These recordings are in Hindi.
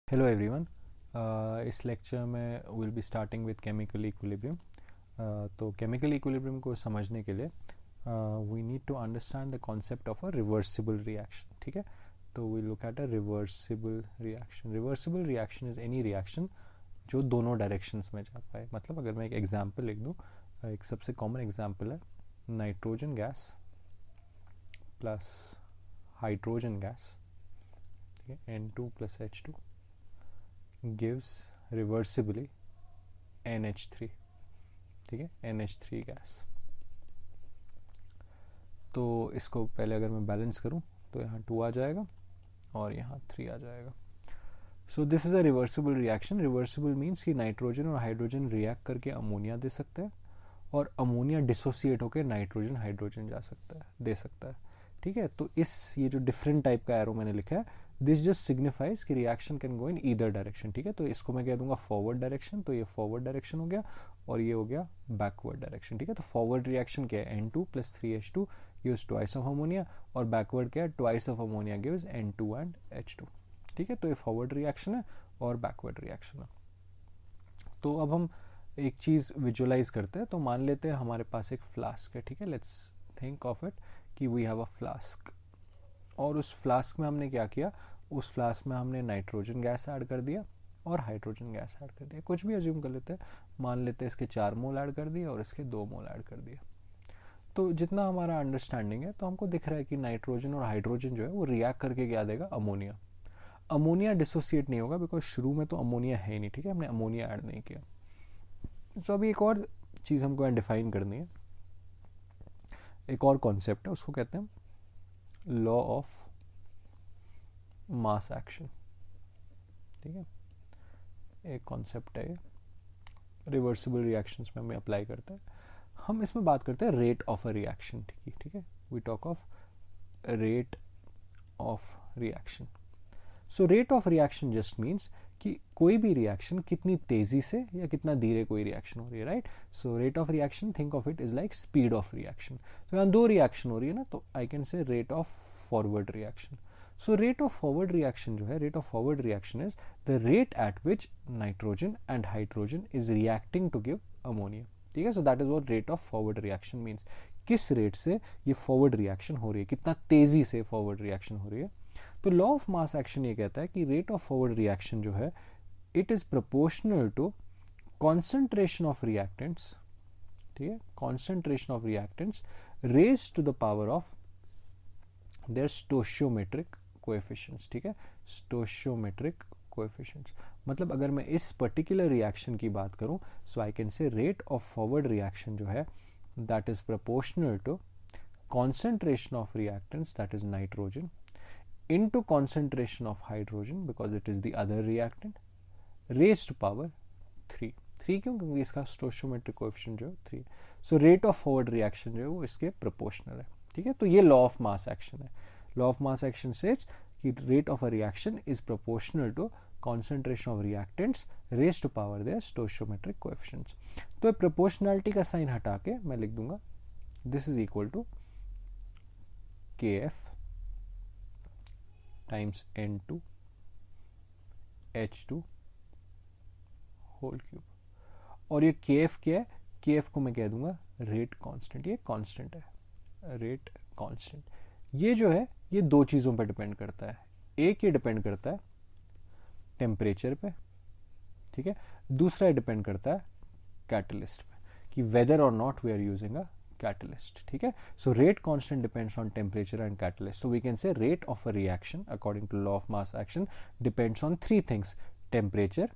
Hello everyone. इस लेक्चर में will be starting with chemical equilibrium. तो केमिकल इक्विलिब्रियम को समझने के लिए we need to understand the concept of a reversible reaction. ठीक है, तो we look at a reversible reaction. Reversible reaction is any reaction जो दोनों डायरेक्शंस में जाता है। मतलब अगर मैं एक एग्जांपल लिख दूँ, एक सबसे कॉमन एग्जांपल है nitrogen gas plus hydrogen gas, ठीक है, N2 plus H2 gives reversibly NH3, ठीक है, NH3 गैस। तो इसको पहले अगर मैं बैलेंस करूं तो यहाँ 2 आ जाएगा और यहाँ 3 आ जाएगा। So this is a reversible reaction. Reversible means कि नाइट्रोजन और हाइड्रोजन रिएक्ट करके अमोनिया दे सकते हैं और अमोनिया डिसोसिएट होकर नाइट्रोजन हाइड्रोजन दे सकता है। ठीक है, तो ये जो डिफरेंट टाइप का एरो मैंने लिखा है, दिस जस्ट सिग्निफाइज कि reaction can go in either direction. ठीक है, तो इसको मैं कह दूंगा फॉरवर्ड डायरेक्शन, तो ये फॉरवर्ड डायरेक्शन हो गया और ये हो गया बैकवर्ड डायरेक्शन। ठीक है, तो फॉरवर्ड रिएक्शन क्या है, N2 plus 3H2 gives twice of ammonia, और बैकवर्ड क्या है, twice of ammonia gives N2 and H2। ठीक है, तो ये फॉरवर्ड रिएक्शन है और बैकवर्ड रिएक्शन है। तो अब हम एक चीज़ विजुअलाइज करते हैं। तो मान लेते हैं हमारे पास एक फ्लास्क है। ठीक है, लेट्स थिंक ऑफ इट कि वी हैव अ फ्लास्क, और उस फ्लास्क में हमने क्या किया, उस फ्लास्क में हमने नाइट्रोजन गैस ऐड कर दिया और हाइड्रोजन गैस ऐड कर दिया। कुछ भी अज्यूम कर लेते हैं, मान लेते हैं इसके 4 मोल ऐड कर दिए और इसके 2 मोल ऐड कर दिए। तो जितना हमारा अंडरस्टैंडिंग है, तो हमको दिख रहा है कि नाइट्रोजन और हाइड्रोजन जो है वो रिएक्ट करके क्या देगा, अमोनिया। अमोनिया डिसोसिएट नहीं होगा बिकॉज शुरू में तो अमोनिया है ही नहीं। ठीक है, हमने अमोनिया ऐड नहीं किया। सो अभी एक और चीज़ हमको यहाँ डिफाइन करनी है। एक और कॉन्सेप्ट है, उसको कहते हैं लॉ ऑफ मास एक्शन। ठीक है, एक कॉन्सेप्ट है, रिवर्सिबल रिएक्शंस में हमें अप्लाई करते हैं। हम इसमें बात करते हैं रेट ऑफ अ रिएक्शन। ठीक है, we talk of rate of reaction. So rate of reaction just means कि कोई भी रिएक्शन कितनी तेजी से या कितना धीरे कोई रिएक्शन हो रही है, right. So rate of reaction, think of it is like speed of reaction. तो यहाँ 2 रिएक्शन हो रही है ना, तो I can say rate of forward reaction. So rate of forward reaction जो है, rate of forward reaction is the rate at which nitrogen and hydrogen is reacting to give ammonia. ठीक है, so that is what rate of forward reaction means. किस रेट से ये फॉरवर्ड रिएक्शन हो रही है, कितना तेजी से फॉरवर्ड रिएक्शन हो रही है। तो लॉ ऑफ मास एक्शन ये कहता है कि रेट ऑफ फॉरवर्ड रिएक्शन जो है, it is proportional to concentration of reactants. ठीक है, concentration of reactants raise to the power of their stoichiometric coefficients. ठीक है, स्टोशियोमेट्रिक कोएफिशिएंट्स मतलब अगर मैं इस पर्टिकुलर रिएक्शन की बात करूं, so I can say rate of forward reaction जो है, that is proportional to concentration of reactants, that is nitrogen, into concentration of hydrogen because it is the other reactant, raised to power 3 क्यों, क्योंकि इसका stoichiometric coefficient जो है 3। सो रेट ऑफ फॉरवर्ड रिएक्शन जो है वो इसके प्रोपोर्शनल है। ठीक है, तो ये लॉ ऑफ मास एक्शन है। Law of mass action says कि rate of a reaction is proportional to concentration of reactants raised to power their stoichiometric coefficients। तो प्रोपोर्शनैलिटी का साइन हटा के मैं लिख दूंगा this is equal to Kf times N2 H2 whole cube. और ये Kf क्या है, Kf को मैं कह दूंगा रेट कांस्टेंट। ये कांस्टेंट है, रेट कांस्टेंट। ये जो है ये 2 चीज़ों पर डिपेंड करता है। एक ये डिपेंड करता है टेम्परेचर पे, ठीक है, दूसरा डिपेंड करता है कैटलिस्ट पे, कि वेदर और not we are using a catalyst। ठीक है, so rate constant depends on temperature and catalyst, so we can say rate of a reaction according to law of mass action depends on 3 things: temperature,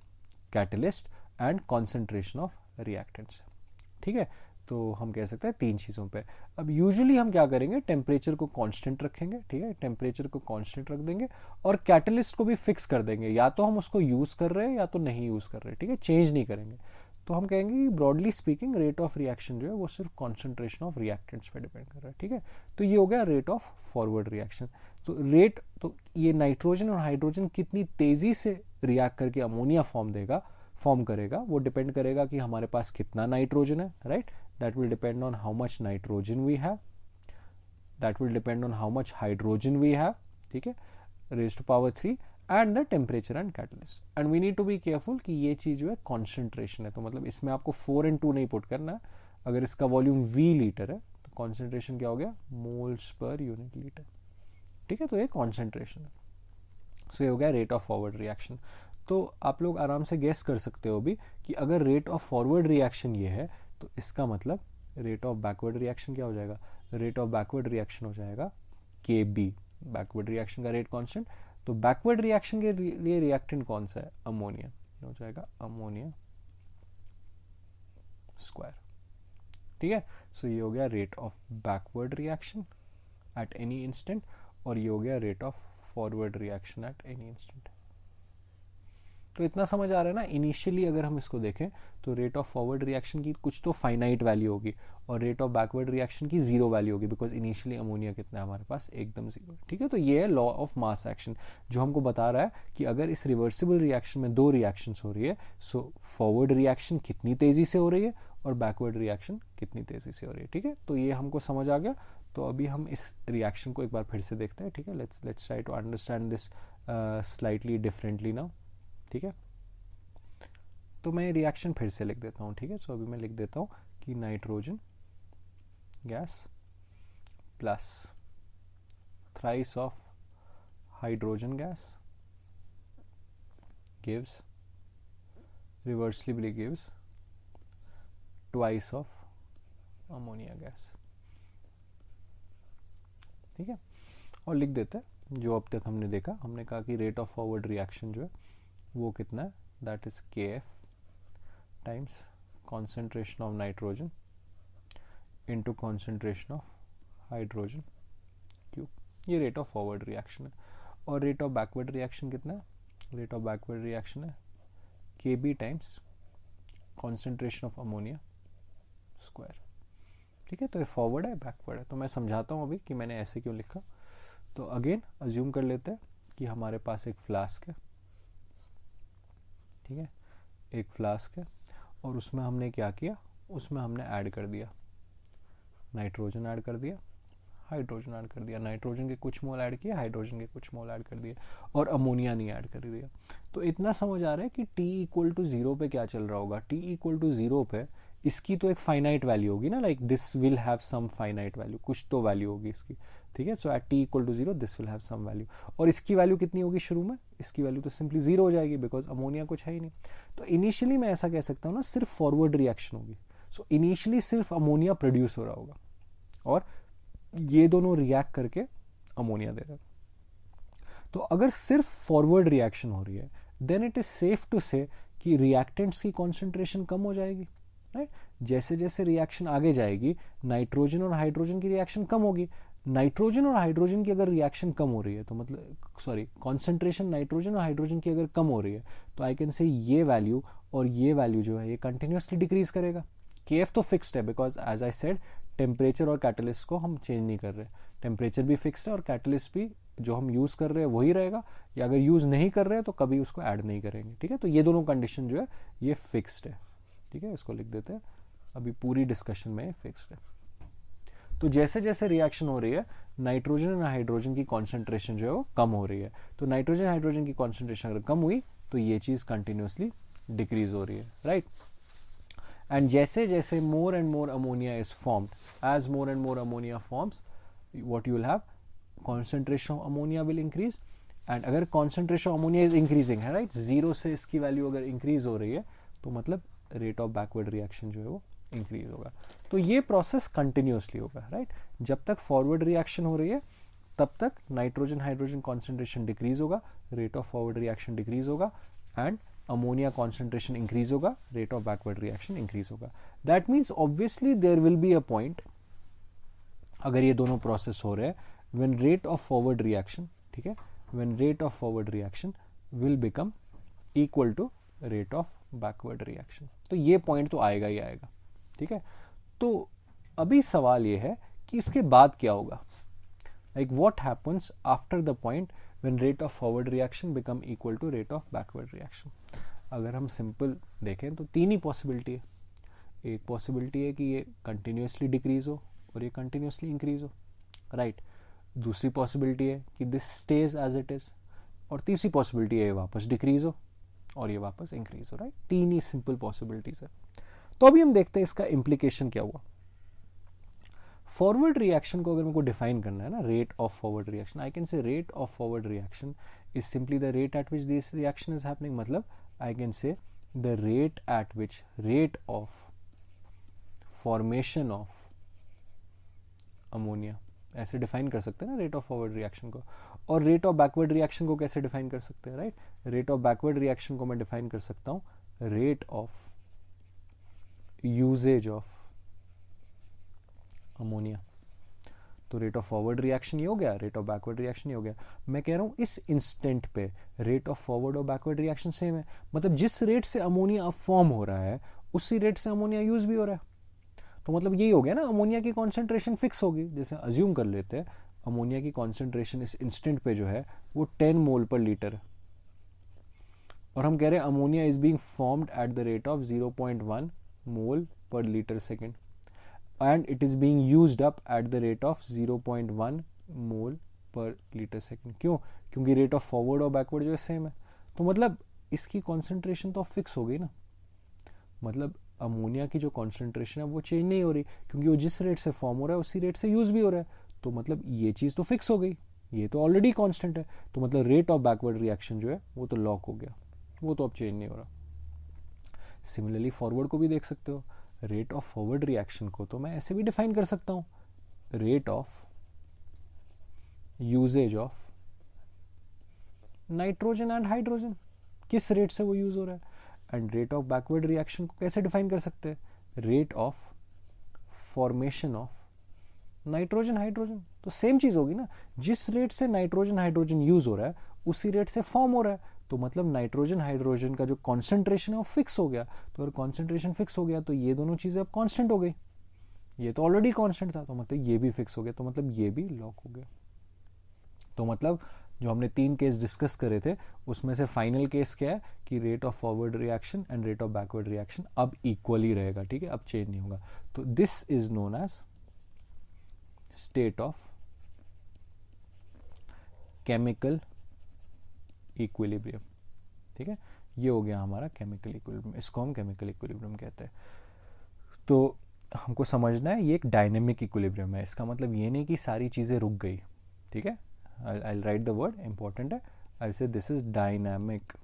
catalyst and concentration of reactants। ठीक है, तो हम कह सकते हैं 3 चीज़ों पे। अब यूजुअली हम क्या करेंगे, टेम्परेचर को कांस्टेंट रखेंगे। ठीक है, टेम्परेचर को कांस्टेंट रख देंगे और कैटलिस्ट को भी फिक्स कर देंगे, या तो हम उसको यूज़ कर रहे हैं या तो नहीं यूज़ कर रहे। ठीक है, चेंज नहीं करेंगे। तो हम कहेंगे कि broadly speaking rate of reaction जो है वो सिर्फ कॉन्सेंट्रेशन ऑफ रिएक्टेंट्स पे डिपेंड कर रहा है। ठीक है, तो ये हो गया रेट ऑफ फॉरवर्ड रिएक्शन। तो रेट, तो ये नाइट्रोजन और हाइड्रोजन कितनी तेजी से रिएक्ट करके अमोनिया फॉर्म करेगा, वो डिपेंड करेगा कि हमारे पास कितना नाइट्रोजन है, right. That will depend on how much nitrogen we have, that will depend on how much hydrogen we have. ठीक है, raise to power 3, and the temperature and catalyst. And we need to be careful कि ये चीज़ जो है कॉन्सेंट्रेशन है, तो मतलब इसमें आपको 4 and 2 नहीं पुट करना है. अगर इसका वॉल्यूम V लीटर है तो कॉन्सेंट्रेशन क्या हो गया, मोल्स पर यूनिट लीटर. ठीक है, तो ये कॉन्सेंट्रेशन है. सो ये हो गया रेट ऑफ फॉरवर्ड रिएक्शन. तो आप लोग आराम से गेस कर सकते हो भी कि अगर रेट ऑफ फॉरवर्ड रिएक्शन ये है तो इसका मतलब रेट ऑफ बैकवर्ड रिएक्शन क्या हो जाएगा, रेट ऑफ बैकवर्ड रिएक्शन हो जाएगा KB, बैकवर्ड रिएक्शन का रेट कांस्टेंट. तो बैकवर्ड रिएक्शन के लिए रिएक्टेंट कौन सा है, अमोनिया, हो जाएगा अमोनिया स्क्वायर. ठीक है, सो ये हो गया rate of backward reaction at any instant, और ये हो गया rate of forward reaction at any instant. तो इतना समझ आ रहा है ना. इनिशियली अगर हम इसको देखें तो रेट ऑफ फॉरवर्ड रिएक्शन की कुछ तो फाइनाइट वैल्यू होगी और रेट ऑफ बैकवर्ड रिएक्शन की 0 वैल्यू होगी, बिकॉज इनिशियली अमोनिया कितना है हमारे पास, एकदम 0. ठीक है, तो ये है लॉ ऑफ मास एक्शन जो हमको बता रहा है कि अगर इस रिवर्सिबल रिएक्शन में 2 रिएक्शंस हो रही है, सो फॉरवर्ड रिएक्शन कितनी तेजी से हो रही है और बैकवर्ड रिएक्शन कितनी तेजी से हो रही है. ठीक है, तो ये हमको समझ आ गया. तो अभी हम इस रिएक्शन को एक बार फिर से देखते हैं. ठीक है, let's try to understand this slightly differently now. ठीक है, तो मैं रिएक्शन फिर से लिख देता हूँ. ठीक है, सो अभी मैं लिख देता हूँ कि nitrogen gas plus thrice of hydrogen gas gives reversibly gives twice of ammonia gas. ठीक है, और लिख देते हैं जो अब तक हमने देखा. हमने कहा कि रेट ऑफ फॉरवर्ड रिएक्शन जो है वो कितना है, that is KF times concentration of nitrogen into concentration of hydrogen cube. ये रेट ऑफ फॉरवर्ड रिएक्शन है. और रेट ऑफ बैकवर्ड रिएक्शन कितना है, रेट ऑफ बैकवर्ड रिएक्शन है KB times concentration of ammonia square. ठीक है, तो ये फॉरवर्ड है, बैकवर्ड है. तो मैं समझाता हूँ अभी कि मैंने ऐसे क्यों लिखा. तो अगेन अज्यूम कर लेते हैं कि हमारे पास एक फ्लास्क है. ठीक है, एक फ्लास्क है और उसमें हमने क्या किया, उसमें हमने ऐड कर दिया नाइट्रोजन, ऐड कर दिया हाइड्रोजन, ऐड कर दिया नाइट्रोजन के कुछ मोल ऐड किया, हाइड्रोजन के कुछ मोल ऐड कर दिए, और अमोनिया नहीं ऐड कर दिया. तो इतना समझ आ रहा है कि T=0 पे क्या चल रहा होगा. T=0 पे इसकी तो एक फाइनाइट वैल्यू होगी ना, like this will have some finite value, कुछ तो वैल्यू होगी इसकी. ठीक है, so at T=0 this will have some value. और इसकी वैल्यू कितनी होगी शुरू में, इसकी वैल्यू तो सिंपली 0 हो जाएगी बिकॉज अमोनिया कुछ है ही नहीं. तो इनिशियली मैं ऐसा कह सकता हूँ ना, सिर्फ फॉरवर्ड रिएक्शन होगी. सो इनिशियली सिर्फ अमोनिया प्रोड्यूस हो रहा होगा और ये दोनों रिएक्ट करके अमोनिया दे रहे हैं. तो अगर सिर्फ फॉरवर्ड रिएक्शन हो रही है then it is safe to say कि रिएक्टेंट्स की कॉन्सेंट्रेशन कम हो जाएगी. राइट, जैसे जैसे रिएक्शन आगे जाएगी नाइट्रोजन और हाइड्रोजन की रिएक्शन कम होगी. नाइट्रोजन और हाइड्रोजन की अगर रिएक्शन कम हो रही है तो मतलब कॉन्सेंट्रेशन नाइट्रोजन और हाइड्रोजन की अगर कम हो रही है तो आई कैन से ये वैल्यू और ये वैल्यू जो है ये कंटिन्यूसली डिक्रीज करेगा. KF तो फिक्स्ड है because as I said temperature और कैटलिस्ट को हम चेंज नहीं कर रहे. टेम्परेचर भी फिक्स्ड है और कैटलिस्ट भी जो हम यूज कर रहे हैं वही रहेगा, या अगर यूज नहीं कर रहे हैं तो कभी उसको ऐड नहीं करेंगे. ठीक है, तो ये दोनों कंडीशन जो है ये फिक्स्ड है. ठीक है, इसको लिख देते हैं. अभी पूरी डिस्कशन में फिक्स्ड है. तो जैसे जैसे रिएक्शन हो रही है नाइट्रोजन और हाइड्रोजन की कॉन्सेंट्रेशन जो है वो कम हो रही है. तो नाइट्रोजन हाइड्रोजन की कॉन्सेंट्रेशन अगर कम हुई तो ये चीज कंटिन्यूसली डिक्रीज हो रही है. राइट, and जैसे जैसे more and more ammonia is formed, as more and more ammonia forms, what you will have, concentration of ammonia will increase. and अगर concentration of ammonia is increasing है, right, 0 से इसकी वैल्यू अगर increase हो रही है तो मतलब rate of backward reaction जो है वो increase होगा. तो ये प्रोसेस कंटिन्यूसली होगा. राइट, जब तक फॉरवर्ड रिएक्शन हो रही है तब तक नाइट्रोजन हाइड्रोजन कॉन्सेंट्रेशन डिक्रीज होगा, rate of forward reaction decrease होगा, एंड अमोनिया कॉन्सेंट्रेशन इंक्रीज होगा, rate of backward reaction increase होगा. That means obviously there will be a point, अगर ये दोनों प्रोसेस हो रहे हैं, when rate of forward reaction, ठीक है, when rate of forward reaction will become equal to rate of backward reaction. तो ये पॉइंट तो आएगा ही आएगा. ठीक है, तो अभी सवाल ये है कि इसके बाद क्या होगा, like what happens after the point when rate of forward reaction become equal to rate of backward reaction. अगर हम सिंपल देखें तो 3 ही पॉसिबिलिटी है. एक पॉसिबिलिटी है कि ये कंटिन्यूसली डिक्रीज हो और ये कंटिन्यूसली इंक्रीज हो. राइट, दूसरी पॉसिबिलिटी है कि this stage as it is. और तीसरी पॉसिबिलिटी है ये वापस डिक्रीज हो और ये वापस इंक्रीज हो, राइट। तीन ही सिंपल पॉसिबिलिटीज है। तो अभी हम देखते हैं इसका इम्प्लीकेशन क्या हुआ। फॉरवर्ड रिएक्शन को अगर मेरे को डिफाइन करना है ना, rate of forward reaction, I can say rate of forward reaction is simply the rate at which this reaction is happening. मतलब I can say the rate at which rate of formation of ammonia, ऐसे डिफाइन कर सकते हैं ना रेट ऑफ फॉरवर्ड रिएक्शन को। और रेट ऑफ बैकवर्ड रिएक्शन को कैसे डिफाइन कर सकते हैं, right. Rate of backward reaction को मैं डिफाइन कर सकता हूं rate of usage of ammonia. तो रेट ऑफ फॉरवर्ड रिएक्शन ये हो गया, रेट ऑफ बैकवर्ड रिएक्शन ये हो गया। मैं कह रहा हूं इस इंस्टेंट पे रेट ऑफ फॉरवर्ड और बैकवर्ड रिएक्शन सेम है। मतलब जिस रेट से अमोनिया अब फॉर्म हो रहा है उसी रेट से अमोनिया यूज भी हो रहा है। तो मतलब यही हो गया ना, अमोनिया की कॉन्सेंट्रेशन फिक्स होगी। जैसे अज्यूम कर लेते हैं अमोनिया की कॉन्सेंट्रेशन इस इंस्टेंट पे जो है वो 10 मोल पर लीटर है, और हम कह रहे हैं ammonia is being formed at the rate of 0.1 मोल पर litre second and it is being used up at the rate of 0.1 मोल पर लीटर सेकेंड। क्यों? क्योंकि रेट ऑफ फॉरवर्ड और बैकवर्ड जो है सेम है। तो मतलब इसकी कॉन्सेंट्रेशन तो फिक्स हो गई ना। मतलब अमोनिया की जो कॉन्सेंट्रेशन है वो चेंज नहीं हो रही, क्योंकि वो जिस रेट से फॉर्म हो रहा है उसी रेट से यूज भी हो रहा है। तो मतलब ये चीज तो फिक्स हो गई, ये तो ऑलरेडी कांस्टेंट है। तो मतलब रेट ऑफ बैकवर्ड रिएक्शन जो है वो तो लॉक हो गया, वो तो अब चेंज नहीं हो रहा। सिमिलरली फॉरवर्ड को भी देख सकते हो। रेट ऑफ फॉरवर्ड रिएक्शन को तो मैं ऐसे भी डिफाइन कर सकता हूं, rate of usage of nitrogen and hydrogen, किस रेट से वो यूज हो रहा है। And rate of backward reaction को कैसे डिफाइन कर सकते हैं, rate of formation of nitrogen hydrogen. तो सेम चीज होगी ना, जिस रेट से नाइट्रोजन हाइड्रोजन यूज हो रहा है उसी रेट से फॉर्म हो रहा है। तो मतलब नाइट्रोजन हाइड्रोजन का जो कॉन्सेंट्रेशन है वो फिक्स हो गया। तो अगर कॉन्सेंट्रेशन फिक्स हो गया तो ये दोनों चीजें अब कांस्टेंट हो गई। ये तो ऑलरेडी कांस्टेंट था, तो मतलब ये भी फिक्स हो गया, तो मतलब ये भी लॉक हो गया। तो मतलब जो हमने 3 केस डिस्कस करे थे उसमें से फाइनल केस क्या है कि rate of forward reaction and rate of backward reaction अब इक्वली रहेगा, ठीक है, अब चेंज नहीं होगा। तो this is known as state of chemical equilibrium, ठीक है। ये हो गया हमारा केमिकल इक्विलिब्रियम, इसको हम केमिकल इक्विलिब्रियम कहते हैं। तो हमको समझना है ये एक डायनेमिक इक्विलिब्रियम है। इसका मतलब ये नहीं कि सारी चीजें रुक गई, ठीक है। I'll write the word, important है। I'll say this is dynamic.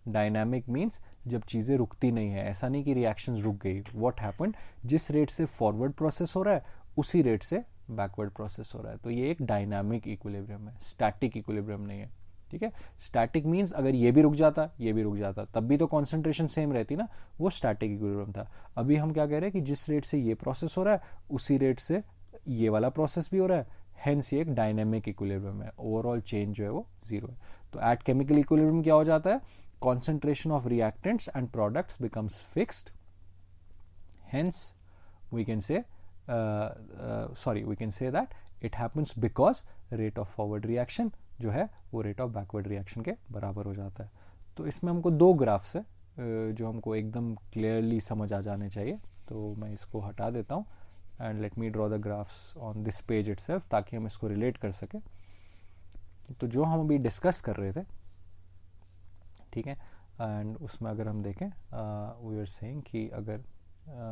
Dynamic means जब चीज़ें रुकती नहीं है, ऐसा नहीं कि रिएक्शंस रुक गई। What happened? जिस रेट से फॉरवर्ड प्रोसेस हो रहा है उसी रेट से बैकवर्ड प्रोसेस हो रहा है। तो ये एक डायनामिक इक्विलिब्रियम है, स्टैटिक इक्विलिब्रियम नहीं है, ठीक है। स्टैटिक मीन्स अगर ये भी रुक जाता ये भी रुक जाता तब भी तो कॉन्सेंट्रेशन सेम रहती ना, वो स्टैटिक इक्विलिब्रियम था। अभी हम क्या कह रहे हैं कि जिस रेट से ये प्रोसेस हो रहा है उसी रेट से ये वाला प्रोसेस भी हो रहा है, हेंस ये एक डायनेमिक इक्विलिब्रियम है। ओवरऑल चेंज जो है वो जीरो है। तो एट केमिकल इक्विलिब्रियम क्या हो जाता है, concentration of reactants and products becomes fixed, hence we can say we can say that it happens because rate of forward reaction जो है वो रेट ऑफ बैकवर्ड रिएक्शन के बराबर हो जाता है। तो इसमें हमको 2 ग्राफ्स है जो हमको एकदम क्लियरली समझ आ जाने चाहिए। तो मैं इसको हटा देता हूँ and let me draw the graphs on this page itself ताकि हम इसको रिलेट कर सके। तो जो हम अभी डिस्कस कर रहे थे, ठीक है, एंड उसमें अगर हम देखें वी आर सेइंग कि अगर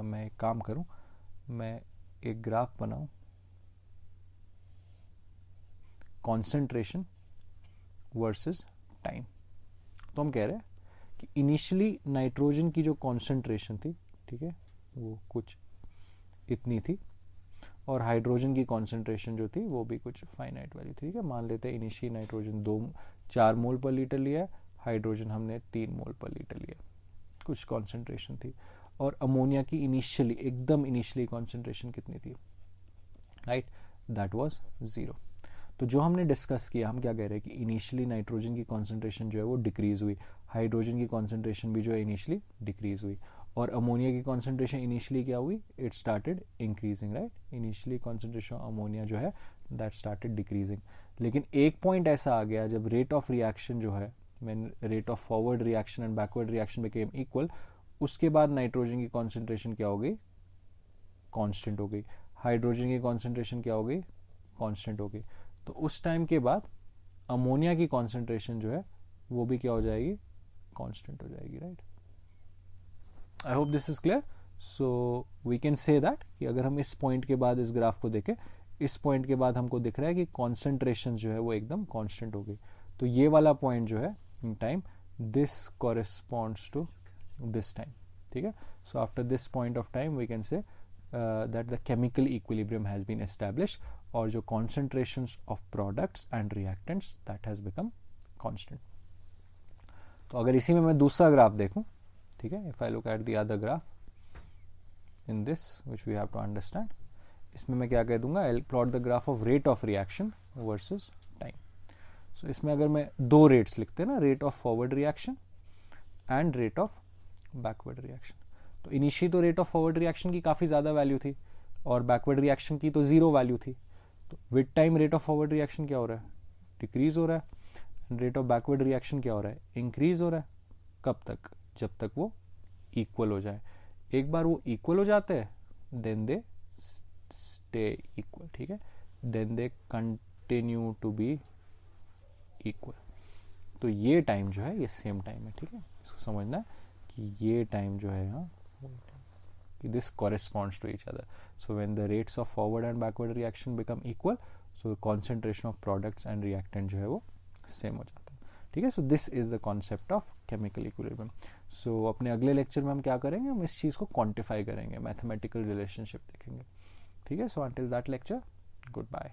मैं एक काम करूं, मैं एक ग्राफ बनाऊं कॉन्सेंट्रेशन वर्सेस टाइम। तो हम कह रहे हैं कि इनिशियली नाइट्रोजन की जो कॉन्सेंट्रेशन थी, ठीक है, वो कुछ इतनी थी और हाइड्रोजन की कॉन्सेंट्रेशन जो थी वो भी कुछ फाइनाइट वैल्यू थी, ठीक है। मान लेते हैं इनिशियली नाइट्रोजन 4 मोल पर लीटर लिया है, हाइड्रोजन हमने 3 मोल पर लीटर लिया, कुछ कॉन्सेंट्रेशन थी। और अमोनिया की इनिशियली एकदम इनिशियली कॉन्सेंट्रेशन कितनी थी, राइट, दैट वाज 0। तो जो हमने डिस्कस किया, हम क्या कह रहे हैं कि इनिशियली नाइट्रोजन की कॉन्सेंट्रेशन जो है वो डिक्रीज हुई, हाइड्रोजन की कॉन्सेंट्रेशन भी जो है इनिशियली डिक्रीज हुई, और अमोनिया की कॉन्सेंट्रेशन इनिशियली क्या हुई, it started increasing, right. Initially concentration ammonia जो है दैट स्टार्टेड डिक्रीजिंग। लेकिन एक पॉइंट ऐसा आ गया जब रेट ऑफ रिएक्शन जो है, when rate of forward reaction and backward reaction became equal, उसके बाद नाइट्रोजन की कॉन्सेंट्रेशन क्या हो गई, कांस्टेंट हो गई। हाइड्रोजन की कॉन्सेंट्रेशन क्या हो गई, कांस्टेंट हो गई। तो उस टाइम के बाद अमोनिया की कॉन्सेंट्रेशन जो है वो भी क्या हो जाएगी, कांस्टेंट हो जाएगी, right. I hope this is clear. So we can say that कि अगर हम इस पॉइंट के बाद इस ग्राफ को देखें, इस पॉइंट के बाद हमको दिख रहा है कि कॉन्सेंट्रेशन जो है वो एकदम कांस्टेंट हो गई। तो ये वाला पॉइंट जो है in time, this corresponds to this time, ठीक है। So after this point of time we can say that the chemical equilibrium has been established, और जो concentrations of products and reactants that has become constant. तो अगर इसी में मैं दूसरा ग्राफ देखूं, ठीक है, if I look at the other graph in this which we have to understand, इसमें मैं क्या कह दूंगा, I plot the graph of rate of reaction versus time. So इसमें अगर मैं दो रेट्स लिखते हैं ना, rate of forward reaction and rate of backward reaction, तो इनिशियली तो रेट ऑफ फॉरवर्ड रिएक्शन की काफ़ी ज़्यादा वैल्यू थी और बैकवर्ड रिएक्शन की तो ज़ीरो वैल्यू थी। तो with time rate of forward reaction क्या हो रहा है, डिक्रीज हो रहा है, रेट ऑफ बैकवर्ड रिएक्शन क्या हो रहा है, इंक्रीज हो रहा है। कब तक, जब तक वो इक्वल हो जाए। एक बार वो इक्वल हो जाते हैं देन दे स्टे इक्वल, ठीक है, then they continue to be equal. तो ये टाइम जो है ये सेम टाइम है, ठीक है, इसको समझना है कि ये टाइम जो है यहाँ कि this corresponds to each other. So when the rates of forward and backward reaction become equal, so concentration of products and reactant जो है वो same हो जाता है, ठीक है। So this is the concept of chemical equilibrium. So अपने अगले लेक्चर में हम क्या करेंगे, हम इस चीज़ को क्वांटिफाई करेंगे, मैथमेटिकल रिलेशनशिप देखेंगे, ठीक है। So until that lecture, goodbye.